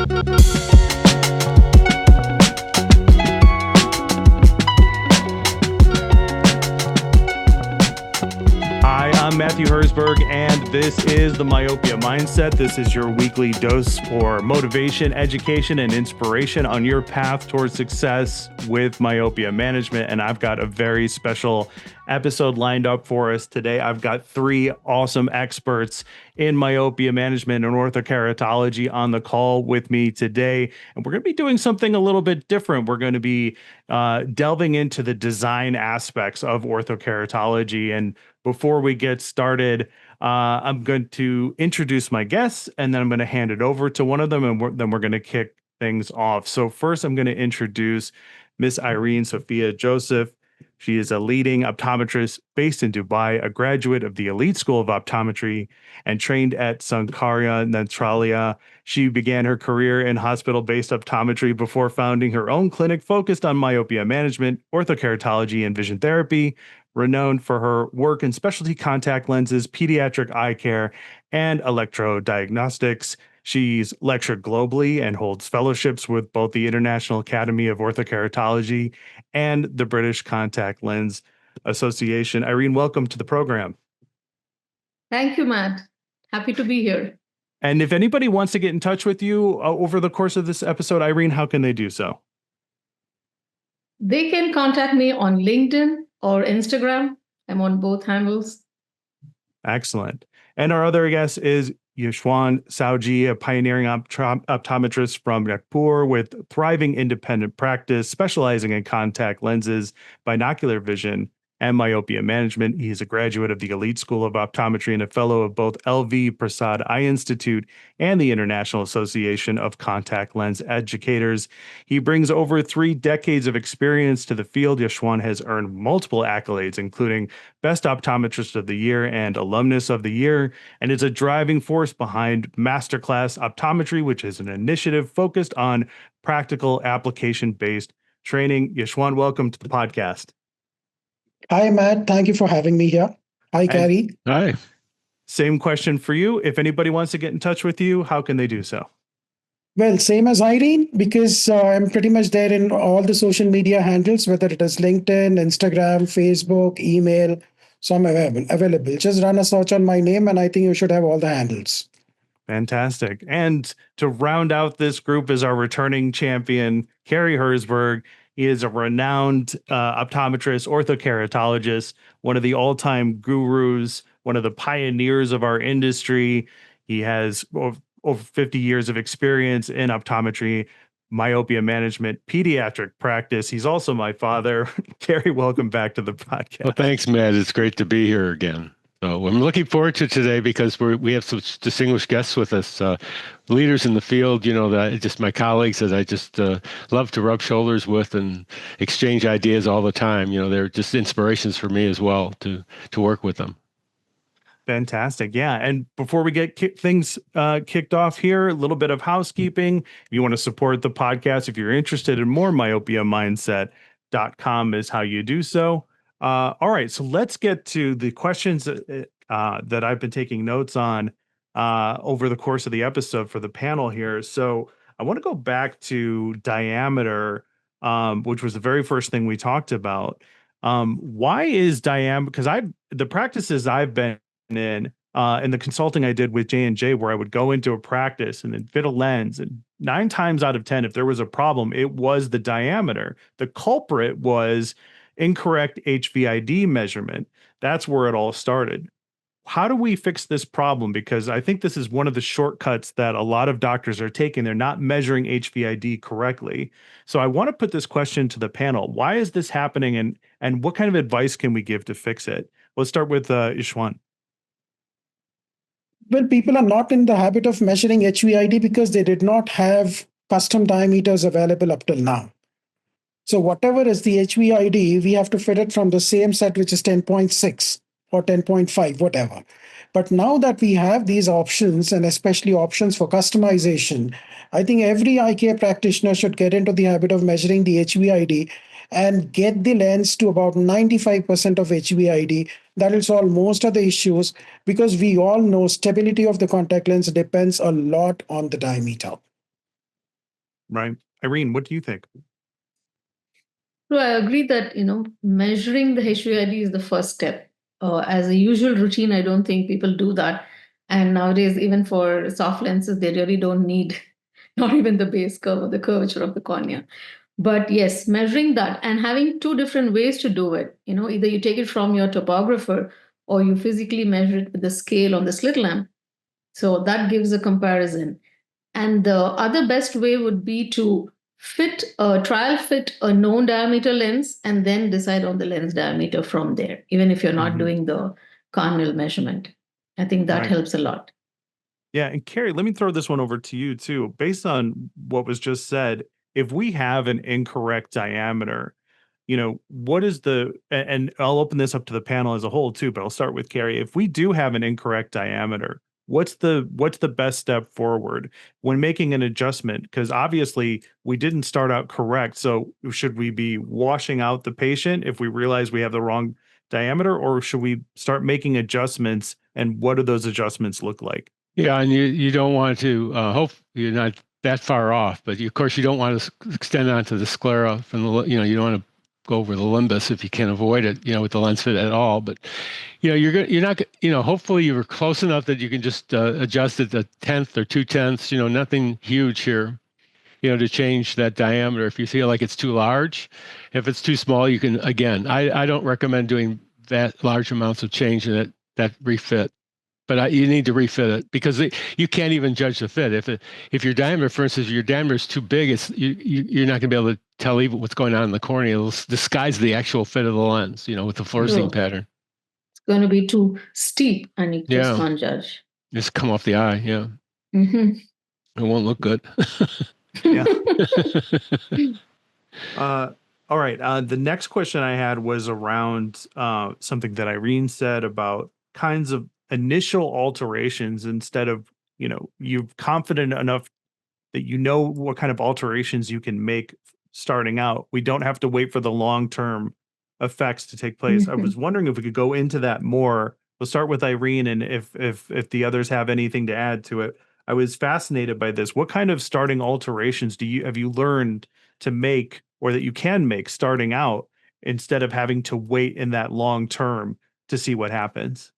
Hi, I'm Matthew Herzberg, and this is the Myopia Mindset. This is your weekly dose for motivation, education, and inspiration on your path towards success with myopia management. And I've got a very special episode lined up for us today. I've got three awesome experts in myopia management and orthokeratology on the call with me today. And we're going to be doing something a little bit different. We're going to be delving into the design aspects of orthokeratology. And before we get started, I'm going to introduce my guests, and then I'm going to hand it over to one of them, and then we're going to kick things off. So first, I'm going to introduce Miss Irene Sophia Joseph. She is a leading optometrist based in Dubai, a graduate of the Elite School of Optometry, and trained at Sankara Netralia. She began her career in hospital-based optometry before founding her own clinic focused on myopia management, orthokeratology, and vision therapy. Renowned for her work in specialty contact lenses, pediatric eye care, and electrodiagnostics. She's lectured globally and holds fellowships with both the International Academy of Orthokeratology and the British Contact Lens Association. Irene, welcome to the program. Thank you, Matt. Happy to be here. And if anybody wants to get in touch with you over the course of this episode, Irene, how can they do so? They can contact me on LinkedIn or Instagram. I'm on both handles. Excellent. And our other guest is Yashwant Saoji, a pioneering optometrist from Nagpur with thriving independent practice, specializing in contact lenses, binocular vision, and myopia management. He is a graduate of the Elite School of Optometry and a fellow of both LV Prasad Eye Institute and the International Association of Contact Lens Educators. He brings over 3 decades of experience to the field. Yashwant has earned multiple accolades, including Best Optometrist of the Year and Alumnus of the Year, and is a driving force behind Masterclass Optometry, which is an initiative focused on practical application-based training. Yashwant, welcome to the podcast. Hi, Matt. Thank you for having me here. Hi, Carrie. Hi. Same question for you. If anybody wants to get in touch with you, how can they do so? Well, same as Irene, because I'm pretty much there in all the social media handles, whether it is LinkedIn, Instagram, Facebook, email. So I'm available. Just run a search on my name, and I think you should have all the handles. Fantastic. And to round out this group is our returning champion, Matthew Herzberg. He is a renowned optometrist, orthokeratologist, one of the all-time gurus, one of the pioneers of our industry. He has over 50 years of experience in optometry, myopia management, pediatric practice. He's also my father. Gary, welcome back to the podcast. Well, thanks, Matt. It's great to be here again. So I'm looking forward to today because we have some distinguished guests with us, leaders in the field, that just my colleagues that I just love to rub shoulders with and exchange ideas all the time. They're just inspirations for me as well to work with them. Fantastic. Yeah. And before we get things kicked off here, a little bit of housekeeping. If you want to support the podcast, if you're interested in more, myopiamindset.com is how you do so. All right, so let's get to the questions that I've been taking notes on over the course of the episode for the panel here. So I want to go back to diameter, which was the very first thing we talked about. Why is diameter? Because the practices I've been in the consulting I did with J&J, where I would go into a practice and then fit a lens, and 9 times out of 10, if there was a problem, it was the diameter. The culprit was incorrect HVID measurement. That's where it all started. How do we fix this problem? Because I think this is one of the shortcuts that a lot of doctors are taking. They're not measuring HVID correctly. So I want to put this question to the panel. Why is this happening, and what kind of advice can we give to fix it? Let's start with Yashwant. Well, people are not in the habit of measuring HVID because they did not have custom diameters available up till now. So whatever is the HVID, we have to fit it from the same set, which is 10.6 or 10.5, whatever. But now that we have these options, and especially options for customization, I think every eye care practitioner should get into the habit of measuring the HVID and get the lens to about 95% of HVID. That will solve most of the issues, because we all know stability of the contact lens depends a lot on the diameter. Right. Irene, what do you think? So I agree that, measuring the HVID is the first step. As a usual routine, I don't think people do that. And nowadays, even for soft lenses, they really don't need not even the base curve or the curvature of the cornea. But yes, measuring that and having two different ways to do it. Either you take it from your topographer or you physically measure it with the scale on the slit lamp. So that gives a comparison. And the other best way would be to trial fit a known diameter lens and then decide on the lens diameter from there, even if you're not doing the corneal measurement. I think that helps a lot. Yeah. And Carrie, let me throw this one over to you too. Based on what was just said, if we have an incorrect diameter, what is and I'll open this up to the panel as a whole too, but I'll start with Carrie. If we do have an incorrect diameter, what's the best step forward when making an adjustment? Because obviously we didn't start out correct. So should we be washing out the patient if we realize we have the wrong diameter, or should we start making adjustments? And what do those adjustments look like? Yeah, and you don't want to hope you're not that far off, but of course you don't want to extend onto the sclera from the, you don't want to go over the limbus if you can avoid it, with the lens fit at all. But you're not, hopefully you were close enough that you can just adjust it a tenth or 2/10, nothing huge here, to change that diameter. If you feel like it's too large, if it's too small, you can, again, I don't recommend doing that large amounts of change in it, that refit. But you need to refit it because you can't even judge the fit. If your diameter, for instance, your diameter is too big, you're not going to be able to tell even what's going on in the cornea. It'll disguise the actual fit of the lens, with the fluorescein pattern. It's going to be too steep, and you just can't judge. Just come off the eye, yeah. Mm-hmm. It won't look good. Yeah. All right. The next question I had was around something that Irene said about kinds of initial alterations instead of, you're confident enough that what kind of alterations you can make starting out. We don't have to wait for the long-term effects to take place. I was wondering if we could go into that more. We'll start with Irene, and if the others have anything to add to it. I was fascinated by this. What kind of starting alterations have you learned to make, or that you can make starting out, instead of having to wait in that long term to see what happens?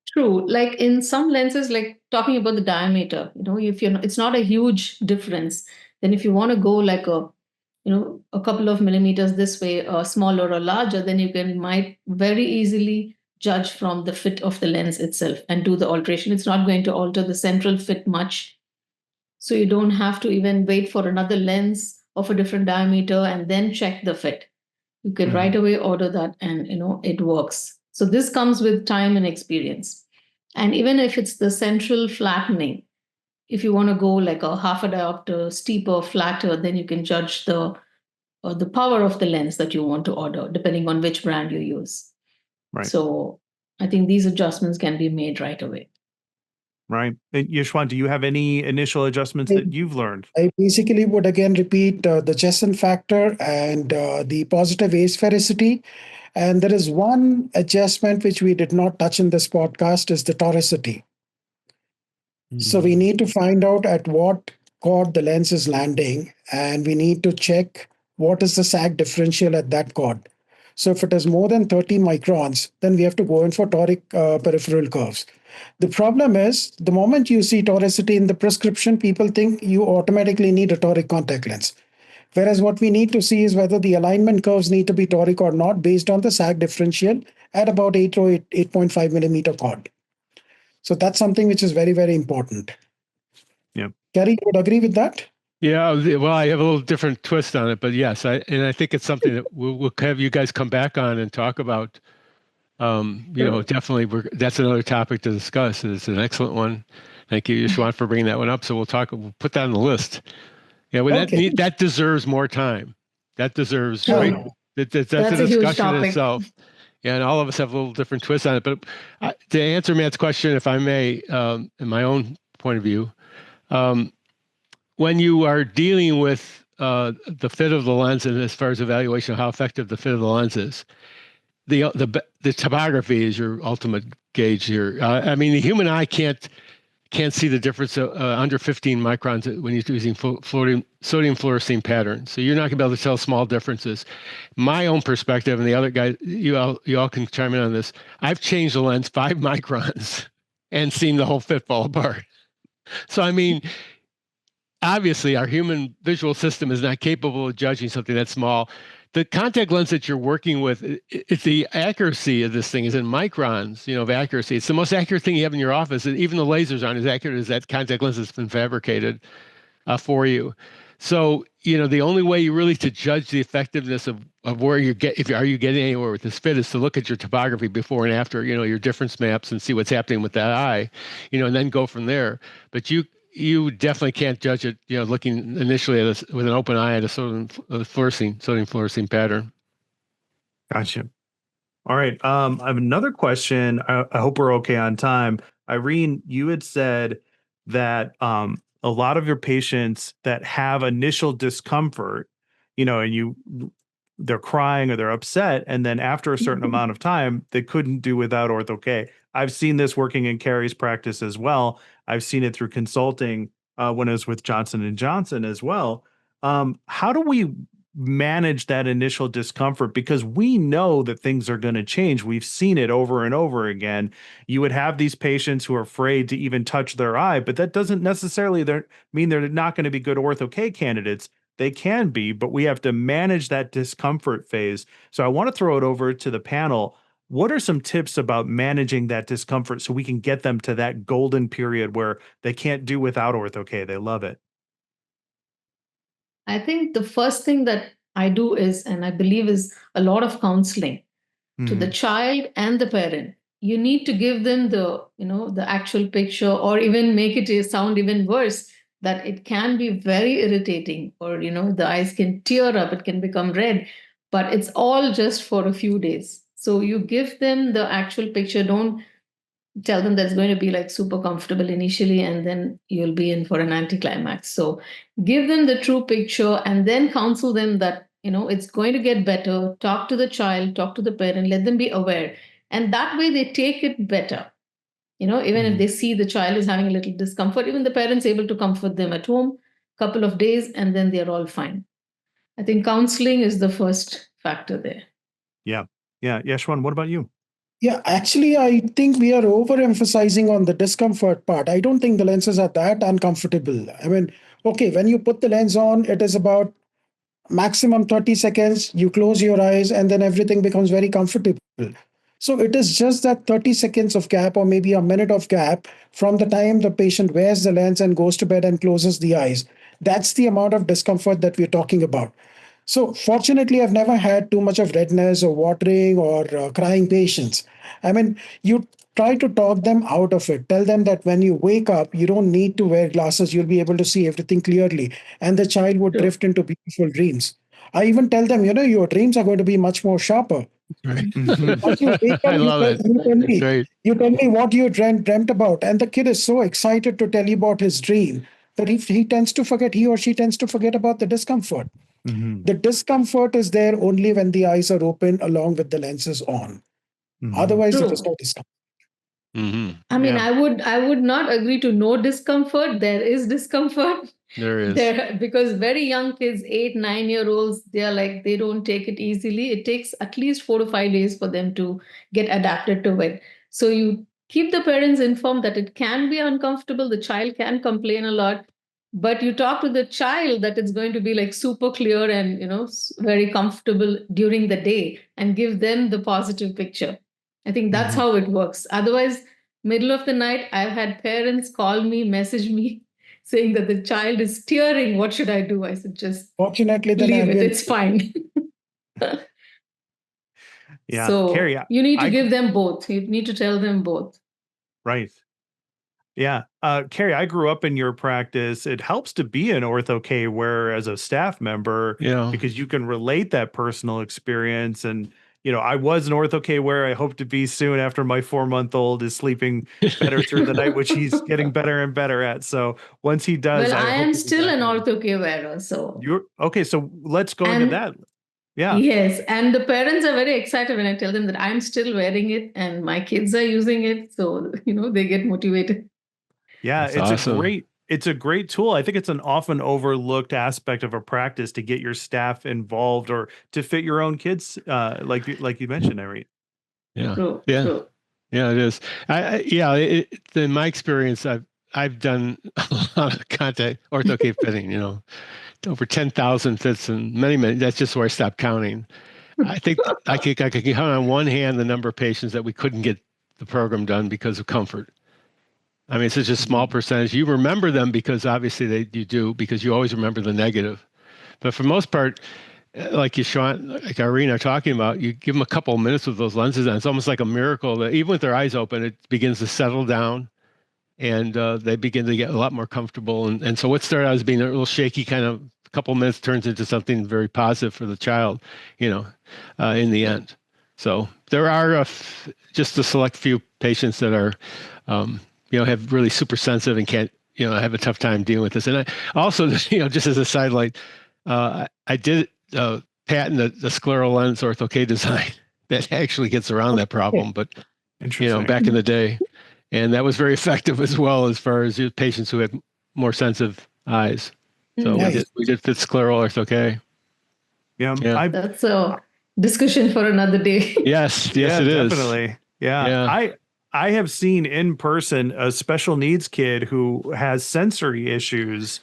True. Like in some lenses, like talking about the diameter, if it's not a huge difference, then if you want to go like a couple of millimeters this way, or smaller or larger, then you might very easily judge from the fit of the lens itself and do the alteration. It's not going to alter the central fit much. So you don't have to even wait for another lens of a different diameter and then check the fit. You can right away order that, and it works. So this comes with time and experience. And even if it's the central flattening, if you want to go like a half a diopter steeper, flatter, then you can judge the power of the lens that you want to order, depending on which brand you use. Right. So I think these adjustments can be made right away. Right. And Yashwant, do you have any initial adjustments that you've learned? I basically would again repeat the Jessen factor and the positive asphericity. And there is one adjustment which we did not touch in this podcast is the toricity. So we need to find out at what chord the lens is landing, and we need to check what is the sag differential at that chord. So if it is more than 30 microns, then we have to go in for toric peripheral curves. The problem is, the moment you see toricity in the prescription, people think you automatically need a toric contact lens. Whereas what we need to see is whether the alignment curves need to be toric or not based on the sag differential at about 8 or 8.5 millimeter chord. So that's something which is very, very important. Yeah. Gary, you would agree with that? Yeah, well, I have a little different twist on it, but yes, I think it's something that we'll have you guys come back on and talk about. Definitely, that's another topic to discuss. It's an excellent one. Thank you, Yashwant, for bringing that one up. So we'll put that on the list. Yeah, well, that deserves more time. That deserves that's a discussion in itself. Yeah, and all of us have a little different twists on it. But to answer Matt's question, if I may, in my own point of view, when you are dealing with the fit of the lens, and as far as evaluation of how effective the fit of the lens is, the topography is your ultimate gauge here. I mean, the human eye can't can't see the difference under 15 microns when you're using sodium fluorescein pattern. So you're not going to be able to tell small differences. My own perspective, and the other guys, you all can chime in on this. I've changed the lens 5 microns and seen the whole fit fall apart. So, I mean, obviously, our human visual system is not capable of judging something that small. The contact lens that you're working with, it's the accuracy of this thing is in microns, of accuracy. It's the most accurate thing you have in your office. And even the lasers aren't as accurate as that contact lens that's been fabricated for you. So, the only way you really to judge the effectiveness of where are you getting anywhere with this fit is to look at your topography before and after, your difference maps and see what's happening with that eye, and then go from there. But you definitely can't judge it, looking initially at with an open eye at a sodium fluorescein pattern. Gotcha. All right. I have another question. I hope we're okay on time. Irene, you had said that a lot of your patients that have initial discomfort, and they're crying or they're upset, and then after a certain amount of time, they couldn't do without Ortho-k. I've seen this working in Carrie's practice as well. I've seen it through consulting when I was with Johnson & Johnson as well. How do we manage that initial discomfort? Because we know that things are going to change. We've seen it over and over again. You would have these patients who are afraid to even touch their eye, but that doesn't necessarily mean they're not going to be good Ortho-k candidates. They can be, but we have to manage that discomfort phase. So I want to throw it over to the panel. What are some tips about managing that discomfort so we can get them to that golden period where they can't do without Ortho-k? They love it. I think the first thing that I do is, and I believe is a lot of counseling to the child and the parent. You need to give them the actual picture, or even make it sound even worse, that it can be very irritating, or, the eyes can tear up, it can become red, but it's all just for a few days. So you give them the actual picture. Don't tell them that's going to be like super comfortable initially, and then you'll be in for an anticlimax. So give them the true picture and then counsel them that, it's going to get better. Talk to the child, talk to the parent, let them be aware. And that way they take it better. Even if they see the child is having a little discomfort, even the parent's able to comfort them at home, couple of days, and then they're all fine. I think counseling is the first factor there. Yeah. Yashwant, what about you? Yeah, actually, I think we are overemphasizing on the discomfort part. I don't think the lenses are that uncomfortable. I mean, okay, when you put the lens on, it is about maximum 30 seconds. You close your eyes and then everything becomes very comfortable. So it is just that 30 seconds of gap, or maybe a minute of gap from the time the patient wears the lens and goes to bed and closes the eyes. That's the amount of discomfort that we're talking about. So fortunately, I've never had too much of redness or watering or crying patients. I mean, you try to talk them out of it. Tell them that when you wake up, you don't need to wear glasses. You'll be able to see everything clearly. And the child would drift into beautiful dreams. I even tell them, your dreams are going to be much more sharper. Right. Once you wake up, I love it. You tell me what you dreamt about. And the kid is so excited to tell you about his dream that he or she tends to forget about the discomfort. The discomfort is there only when the eyes are open along with the lenses on. Otherwise, there is no discomfort. I mean, I would not agree to no discomfort. There is discomfort. There is. Because very young kids, 8, 9-year-olds, they don't take it easily. It takes at least 4 to 5 days for them to get adapted to it. So you keep the parents informed that it can be uncomfortable. The child can complain a lot. But you talk to the child that it's going to be like super clear and, very comfortable during the day, and give them the positive picture. I think that's how it works. Otherwise, middle of the night, I've had parents call me, message me, saying that the child is tearing. What should I do? I said, just fortunately, leave it. It's fine. Yeah. So Carrie, you need to give them both. You need to tell them both. Right. Yeah. Carrie, I grew up in your practice. It helps to be an Ortho-k wearer as a staff member, because you can relate that personal experience. And, I was an Ortho-k wearer. I hope to be soon after my 4-month-old is sleeping better through the night, which he's getting better and better at. So once he does, well, I am still an Ortho-k wearer. So you're okay. So let's go into that. Yeah. Yes. And the parents are very excited when I tell them that I'm still wearing it and my kids are using it. So, they get motivated. Yeah, That's awesome. It's a great tool. I think it's an often overlooked aspect of a practice to get your staff involved or to fit your own kids, like you mentioned, Irene. Yeah. True, Yeah. true. Yeah, it is. Yeah, in my experience, I've done a lot of contact Ortho-k fitting, over 10,000 fits and many. That's just where I stopped counting. I think I could count on one hand the number of patients that we couldn't get the program done because of comfort. I mean, it's such a small percentage. You remember them because obviously you do, because you always remember the negative. But for the most part, like Yashwant, like Irene are talking about, you give them a couple of minutes with those lenses on. It's almost like a miracle that even with their eyes open, it begins to settle down and they begin to get a lot more comfortable. And so what started out as being a little shaky kind of a couple of minutes turns into something very positive for the child, in the end. So there are just a select few patients that are, have really super sensitive and can't, have a tough time dealing with this. And I also, just as a sidelight, I did patent the scleral lens Ortho-k design that actually gets around that problem. But, Interesting. back in the day, and that was very effective as well as far as patients who had more sensitive eyes. So Nice. we did fit scleral Ortho-k. Yeah, That's a discussion for another day. Yes, yeah, it is. definitely. Yeah. I have seen in person a special needs kid who has sensory issues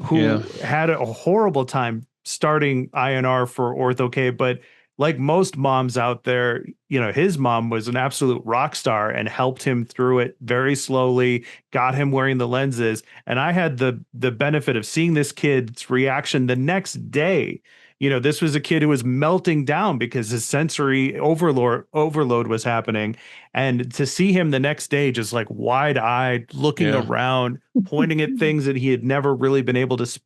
who had a horrible time starting INR for Ortho-k, but like most moms out there, his mom was an absolute rock star and helped him through it very slowly, got him wearing the lenses. And I had the benefit of seeing this kid's reaction the next day. This was a kid who was melting down because his sensory overload was happening. And to see him the next day, just like wide-eyed, looking around, pointing at things that he had never really been able to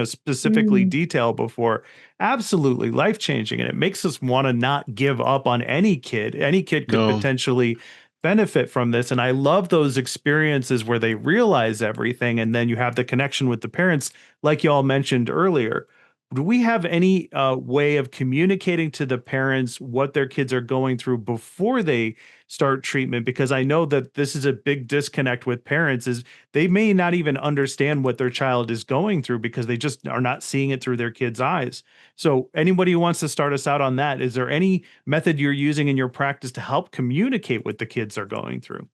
specifically detail before, absolutely life-changing. And it makes us want to not give up on any kid. Any kid could potentially benefit from this. And I love those experiences where they realize everything and then you have the connection with the parents, like y'all mentioned earlier. Do we have any way of communicating to the parents what their kids are going through before they start treatment? Because I know that this is a big disconnect with parents, is they may not even understand what their child is going through because they just are not seeing it through their kids' eyes. So anybody who wants to start us out on that, is there any method you're using in your practice to help communicate what the kids are going through?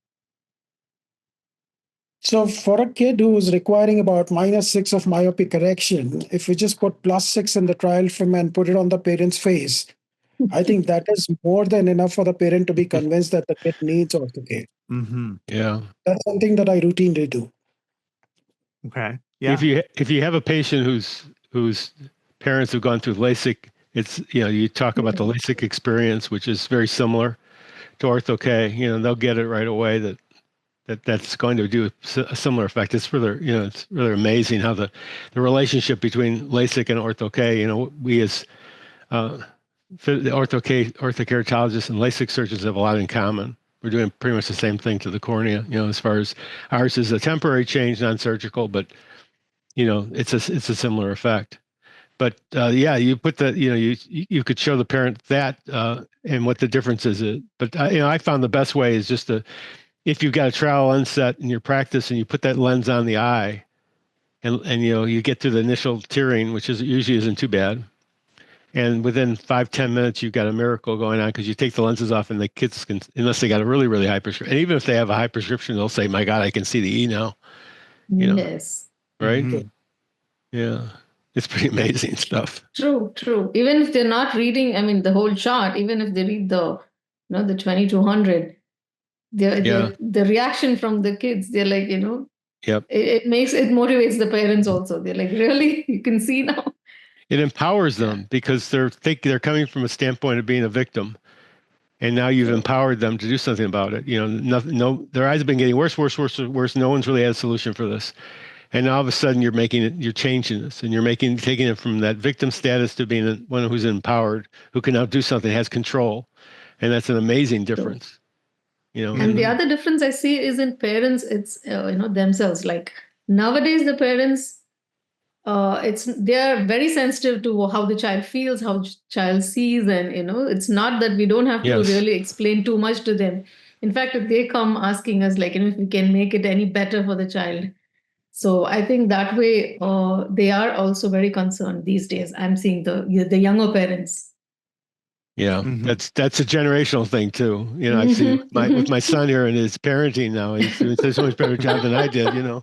So for a kid who is requiring about -6 of myopia correction, if we just put +6 in the trial film and put it on the parent's face, I think that is more than enough for the parent to be convinced that the kid needs Ortho-k. Yeah. That's something that I routinely do. Okay. Yeah. If you have a patient whose parents have gone through LASIK, it's you talk about the LASIK experience, which is very similar to Ortho-k. They'll get it right away that's going to do a similar effect. It's it's really amazing how the relationship between LASIK and Ortho-k. We as the orthokeratologists and LASIK surgeons have a lot in common. We're doing pretty much the same thing to the cornea. As far as ours is a temporary change, non-surgical, but it's a similar effect. But you put that, you could show the parent that and what the difference is. But I found the best way is just if you've got a trial lens set in your practice and you put that lens on the eye, and you get through the initial tearing, which usually isn't too bad, and within 5-10 minutes you've got a miracle going on because you take the lenses off and the kids can, unless they got a really really high prescription, and even if they have a high prescription, they'll say, "My God, I can see the E now." Yes. Right? Yeah, it's pretty amazing stuff. True. Even if they're not reading, I mean, the whole chart, even if they read the 2200. The reaction from the kids, they're like, Yep. it motivates the parents also. They're like, really? You can see now? It empowers them because they're coming from a standpoint of being a victim. And now you've empowered them to do something about it. Their eyes have been getting worse. No one's really had a solution for this. And all of a sudden you're changing this and you're taking it from that victim status to being one who's empowered, who can now do something, has control. And that's an amazing difference. And the other difference I see is in parents, it's themselves. Like nowadays, the parents, they're very sensitive to how the child feels, how the child sees, and it's not that we don't have to really explain too much to them. In fact, they come asking us like, if we can make it any better for the child. So I think that way they are also very concerned these days. I'm seeing the younger parents. Yeah, that's a generational thing too. I've seen with my son here and his parenting now. He's doing so much better job than I did. And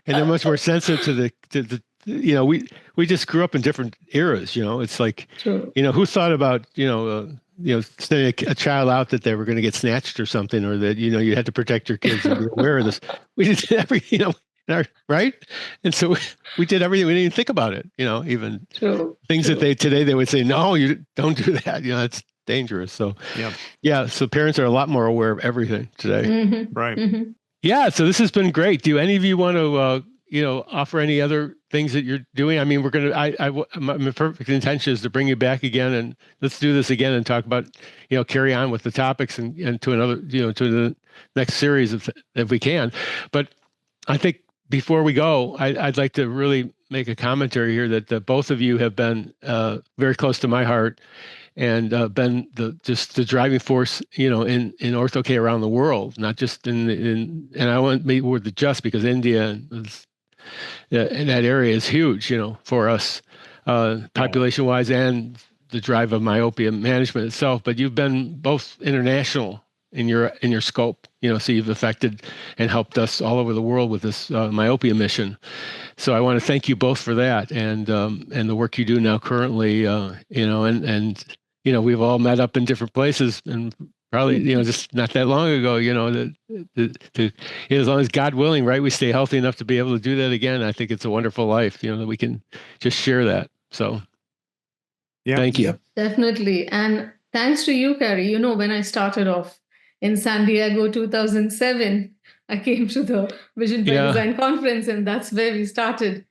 they're much more sensitive to the. We just grew up in different eras. It's like, True. Who thought about sending a child out that they were going to get snatched or something, or that you had to protect your kids and be aware of this. We did everything. Right? And so we did everything. We didn't even think about it, even things that today they would say, no, you don't do that. It's dangerous. So, so parents are a lot more aware of everything today. Right. Yeah. So this has been great. Do any of you want to, offer any other things that you're doing? I mean, we're going to, my perfect intention is to bring you back again and let's do this again and talk about, carry on with the topics and to another, to the next series if we can. But I think, before we go, I'd like to really make a commentary here that both of you have been very close to my heart and been the driving force, in Ortho-k around the world, not just and I want to word the just because India in that area is huge, for us, population-wise and the drive of myopia management itself. But you've been both international in your scope, so you've affected and helped us all over the world with this myopia mission. So I want to thank you both for that and the work you do now currently, and we've all met up in different places and probably, just not that long ago, as long as God willing, right, we stay healthy enough to be able to do that again. I think it's a wonderful life, that we can just share that. So thank you. Definitely. And thanks to you, Carrie. When I started off in San Diego 2007, I came to the Vision by Design conference, and that's where we started.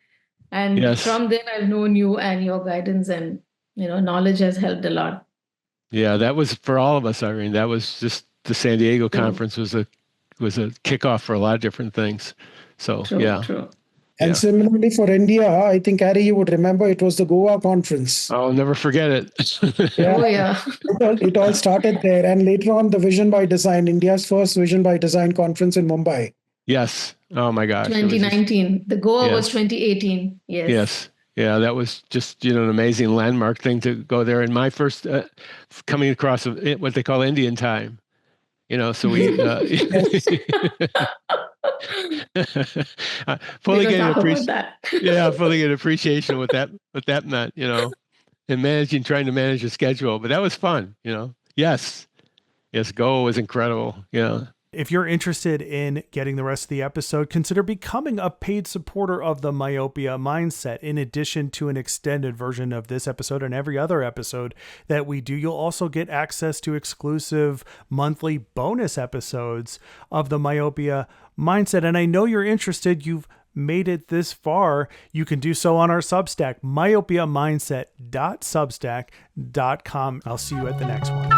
And from then, I've known you, and your guidance and knowledge has helped a lot. Yeah, that was for all of us, Irene. That was just the San Diego conference was a kickoff for a lot of different things. So True. And similarly for India, I think, Harry, you would remember it was the Goa conference. I'll never forget it. It all started there. And later on, the Vision by Design, India's first Vision by Design conference in Mumbai. Yes. Oh, my gosh. 2019. The Goa was 2018. Yes. Yeah, that was just, an amazing landmark thing to go there. And my first coming across what they call Indian time. So we fully get an appreciation of what that meant, and trying to manage a schedule. But that was fun, Yes, Goa was incredible. If you're interested in getting the rest of the episode, consider becoming a paid supporter of the Myopia Mindset. In addition to an extended version of this episode and every other episode that we do, you'll also get access to exclusive monthly bonus episodes of the Myopia Mindset. And I know you're interested. You've made it this far. You can do so on our Substack, myopiamindset.substack.com. I'll see you at the next one.